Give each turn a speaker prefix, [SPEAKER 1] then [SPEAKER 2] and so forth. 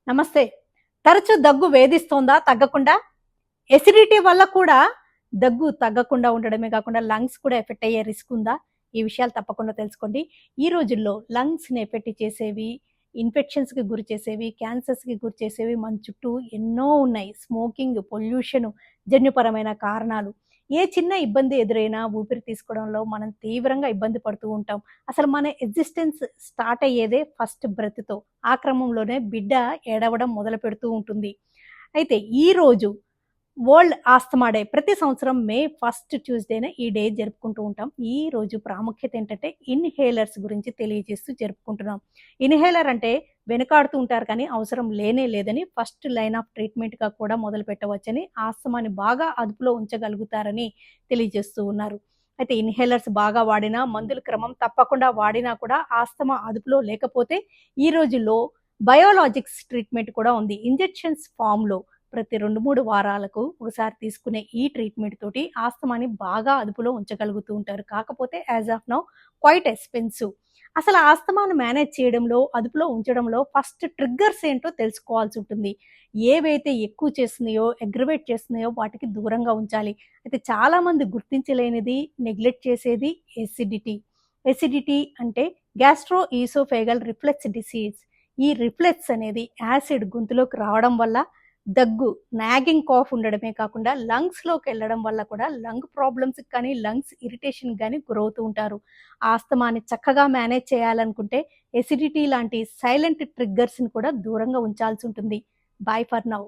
[SPEAKER 1] నమస్తే. తరచు దగ్గు వేధిస్తోందా తగ్గకుండా? ఎసిడిటీ వల్ల కూడా దగ్గు తగ్గకుండా ఉండడమే కాకుండా లంగ్స్ కూడా ఎఫెక్ట్ అయ్యే రిస్క్ ఉందా? ఈ విషయాలు తప్పకుండా తెలుసుకోండి. ఈ రోజుల్లో లంగ్స్‌ని ఎఫెక్ట్ చేసేవి, ఇన్ఫెక్షన్స్‌కి గురి చేసేవి, క్యాన్సర్స్‌కి గురి చేసేవి మన చుట్టూ ఎన్నో ఉన్నాయి. స్మోకింగ్, పొల్యూషన్ జన్యుపరమైన కారణాలు. ఏ చిన్న ఇబ్బంది ఎదురైనా ఊపిరి తీసుకోవడంలో మనం తీవ్రంగా ఇబ్బంది పడుతూ ఉంటాం. అసలు మన ఎగ్జిస్టెన్స్ స్టార్ట్ అయ్యేదే ఫస్ట్ బ్రెత్‌తో. ఆ క్రమంలోనే బిడ్డ ఏడవడం మొదలుపెడుతూ ఉంటుంది. అయితే ఈరోజు వరల్డ్ ఆస్తమా డే. ప్రతి సంవత్సరం మే ఫస్ట్ ట్యూస్‌డేన ఈ డే జరుపుకుంటూ ఉంటాం. ఈ రోజు ప్రాముఖ్యత ఏంటంటే ఇన్‌హేలర్స్ గురించి తెలియజేస్తూ జరుపుకుంటున్నాం. ఇన్‌హేలర్ అంటే వెనుకాడుతూ ఉంటారు కానీ అవసరం లేనే లేదని, ఫస్ట్ లైన్ ఆఫ్ ట్రీట్మెంట్‌గా కూడా మొదలుపెట్టవచ్చని, ఆస్తమాని బాగా అదుపులో ఉంచగలుగుతారని తెలియజేస్తూ ఉన్నారు. అయితే ఇన్‌హేలర్స్ బాగా వాడినా, మందులు క్రమం తప్పకుండా వాడినా కూడా ఆస్తమా అదుపులో లేకపోతే ఈ రోజుల్లో బయోలాజిక్స్ ట్రీట్మెంట్ కూడా ఉంది. ఇంజెక్షన్స్ ఫార్మ్‌లో ప్రతి 2, 3 వారాలకు ఒకసారి తీసుకునే ఈ ట్రీట్మెంట్ తోటి ఆస్తమాని బాగా అదుపులో ఉంచగలుగుతూ ఉంటారు. కాకపోతే as of now quite expensive. అసలు ఆస్తమాను మేనేజ్ చేయడంలో, అదుపులో ఉంచడంలో ఫస్ట్ ట్రిగ్గర్స్ ఏంటో తెలుసుకోవాల్సి ఉంటుంది. ఏవైతే ఎక్కువ చేస్తున్నాయో, అగ్రివేట్ చేస్తున్నాయో వాటికి దూరంగా ఉంచాలి. అయితే చాలామంది గుర్తించలేనిది, నెగ్లెక్ట్ చేసేది ఎసిడిటీ. ఎసిడిటీ అంటే గ్యాస్ట్రో ఈసోఫేగల్ రిఫ్లెక్స్ డిసీజ్. ఈ రిఫ్లెక్స్ అనేది యాసిడ్ గొంతులోకి రావడం వల్ల దగ్గు, నాగింగ్ కాఫ్ ఉండడమే కాకుండా లంగ్స్‌లోకి వెళ్ళడం వల్ల కూడా లంగ్ ప్రాబ్లమ్స్‌కి కానీ, లంగ్స్ ఇరిటేషన్‌కి గాని గురవుతూ ఉంటారు. ఆస్తమాని చక్కగా మేనేజ్ చేయాలనుకుంటే ఎసిడిటీ లాంటి సైలెంట్ ట్రిగ్గర్స్‌ని కూడా దూరంగా ఉంచాల్సి ఉంటుంది. By for now.